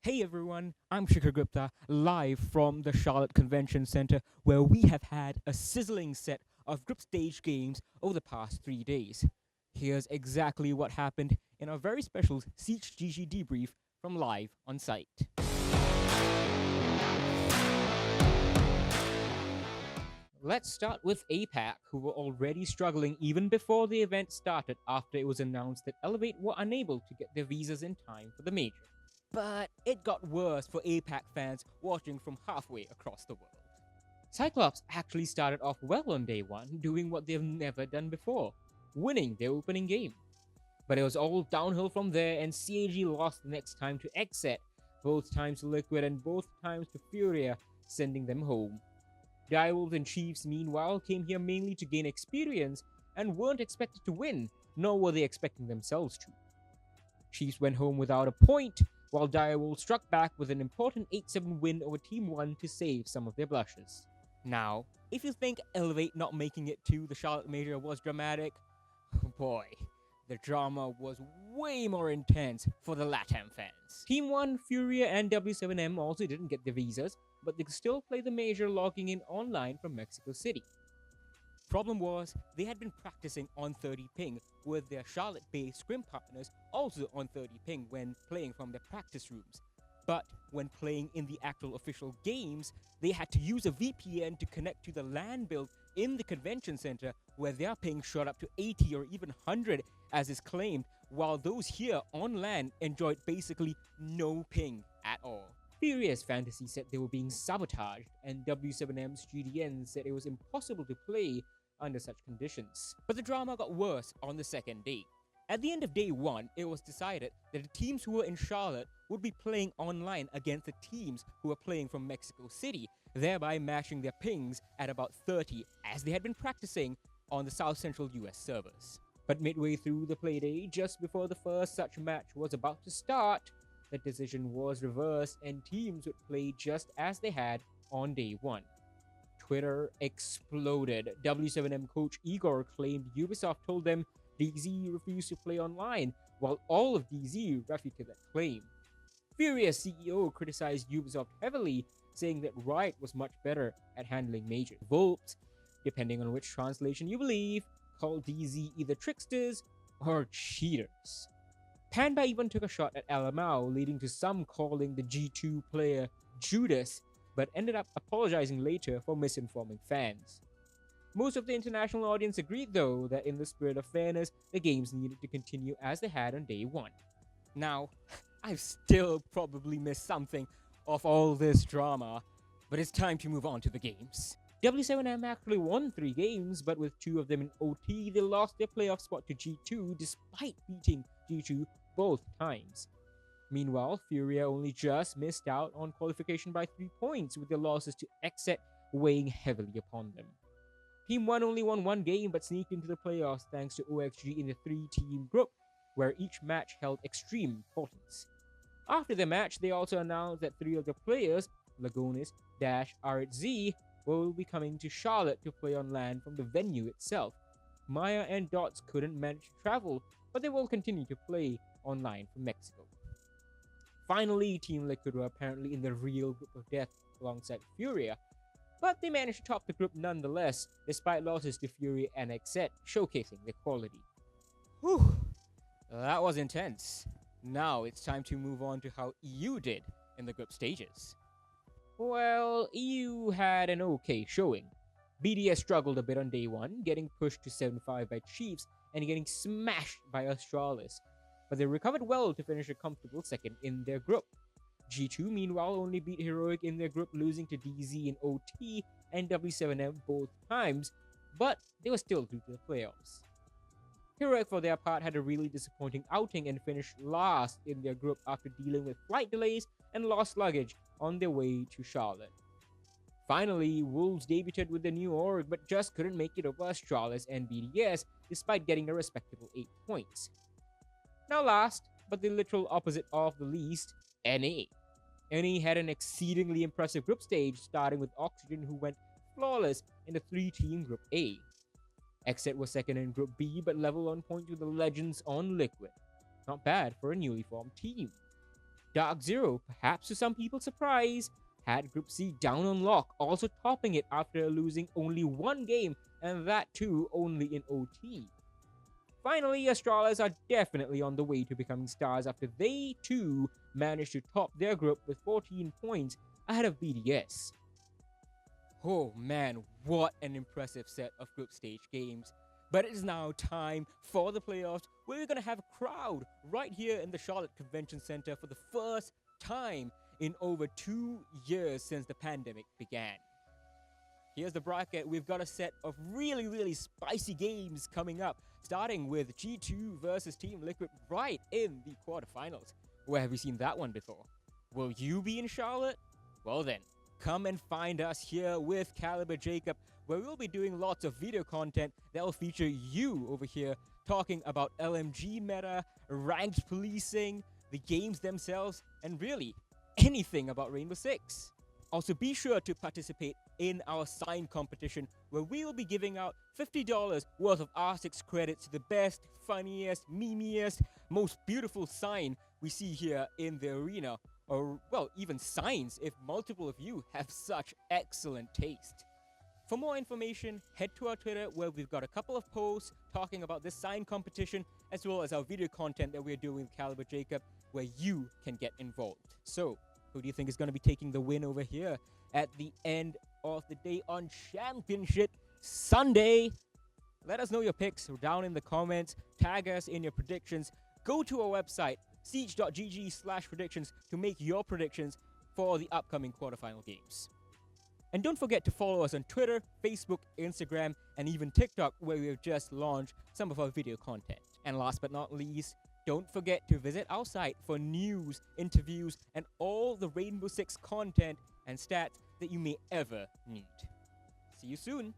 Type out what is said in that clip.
Hey everyone, I'm Shikhar Gupta, live from the Charlotte Convention Center, where we have had a sizzling set of group stage games over the past 3 days. Here's exactly what happened in our very special SiegeGG debrief from live on site. Let's start with APAC, who were already struggling even before the event started after it was announced that Elevate were unable to get their visas in time for the major. But it got worse for APAC fans watching from halfway across the world. Cyclops actually started off well on day one, doing what they've never done before, winning their opening game. But it was all downhill from there, and CAG lost the next time to Xset, both times to Liquid and both times to Furia, sending them home. Direwolves and Chiefs, meanwhile, came here mainly to gain experience and weren't expected to win, nor were they expecting themselves to. Chiefs went home without a point, while Direwolves struck back with an important 8-7 win over Team 1 to save some of their blushes. Now, if you think Elevate not making it to the Charlotte Major was dramatic, boy, the drama was way more intense for the LATAM fans. Team 1, Furia, and W7M also didn't get their visas, but they could still play the major logging in online from Mexico City. Problem was, they had been practicing on 30 ping with their Charlotte-based scrim partners also on 30 ping when playing from their practice rooms. But when playing in the actual official games, they had to use a VPN to connect to the LAN build in the convention center, where their ping shot up to 80 or even 100 as is claimed, while those here on LAN enjoyed basically no ping at all. Furious Fantasy said they were being sabotaged, and W7M's GDN said it was impossible to play under such conditions. But the drama got worse on the second day. At the end of day one, it was decided that the teams who were in Charlotte would be playing online against the teams who were playing from Mexico City, thereby matching their pings at about 30, as they had been practicing on the South Central US servers. But midway through the playday, just before the first such match was about to start, the decision was reversed and teams would play just as they had on day one. Twitter exploded. W7M coach Igor claimed Ubisoft told them DZ refused to play online, while all of DZ refuted that claim. Furious CEO criticized Ubisoft heavily, saying that Riot was much better at handling major. Volps, depending on which translation you believe, called DZ either tricksters or cheaters. Panda even took a shot at LMAO, leading to some calling the G2 player Judas, but ended up apologizing later for misinforming fans. Most of the international audience agreed, though, that in the spirit of fairness, the games needed to continue as they had on day one. Now, I've still probably missed something of all this drama, but it's time to move on to the games. W7M actually won 3 games, but with 2 of them in OT, they lost their playoff spot to G2 despite beating G2 both times. Meanwhile, Furia only just missed out on qualification by 3 points, with their losses to Xset weighing heavily upon them. Team 1 only won 1 game but sneaked into the playoffs thanks to OXG in the 3-team group, where each match held extreme importance. After the match, they also announced that 3 of the players, Lagonis, Dash, RZ, will be coming to Charlotte to play on LAN from the venue itself. Maya and Dots couldn't manage to travel, but they will continue to play online from Mexico. Finally, Team Liquid were apparently in the real group of death alongside Furia, but they managed to top the group nonetheless, despite losses to Furia and Xset, showcasing their quality. Whew, that was intense. Now it's time to move on to how EU did in the group stages. Well, EU had an okay showing. BDS struggled a bit on day one, getting pushed to 7-5 by Chiefs and getting smashed by Astralis, but they recovered well to finish a comfortable second in their group. G2, meanwhile, only beat Heroic in their group, losing to DZ in OT and W7M both times, but they were still through to the playoffs. Heroic, for their part, had a really disappointing outing and finished last in their group after dealing with flight delays and lost luggage on their way to Charlotte. Finally, Wolves debuted with the new org but just couldn't make it over Astralis and BDS despite getting a respectable 8 points. Now last, but the literal opposite of the least, NA. NA had an exceedingly impressive group stage, starting with Oxygen, who went flawless in the 3-team Group A. Xset was second in Group B, but level on points with the Legends on Liquid. Not bad for a newly formed team. Dark Zero, perhaps to some people's surprise, had Group C down on lock, also topping it after losing only one game, and that too only in OT. Finally, Astralis are definitely on the way to becoming stars after they too managed to top their group with 14 points ahead of BDS. Oh man, what an impressive set of group stage games. But it is now time for the playoffs, where we're going to have a crowd right here in the Charlotte Convention Center for the first time in over 2 years since the pandemic began. Here's the bracket. We've got a set of really spicy games coming up, starting with G2 versus Team Liquid right in the quarterfinals. Where have you seen that one before? Will you be in Charlotte? Well then, come and find us here with Caliber Jacob, where we'll be doing lots of video content that will feature you over here talking about LMG meta, ranked policing, the games themselves, and really anything about Rainbow Six. Also, be sure to participate in our sign competition, where we will be giving out $50 worth of R6 credits to the best, funniest, memeiest, most beautiful sign we see here in the arena, or, well, even signs if multiple of you have such excellent taste. For more information, head to our Twitter, where we've got a couple of posts talking about this sign competition, as well as our video content that we're doing with Caliber Jacob, where you can get involved. So, who do you think is going to be taking the win over here at the end of the day on Championship Sunday? Let us know your picks down in the comments. Tag us in your predictions. Go to our website, siege.gg/predictions, to make your predictions for the upcoming quarterfinal games. And don't forget to follow us on Twitter, Facebook, Instagram, and even TikTok, where we have just launched some of our video content. And last but not least, don't forget to visit our site for news, interviews, and all the Rainbow Six content and stats that you may ever need. See you soon!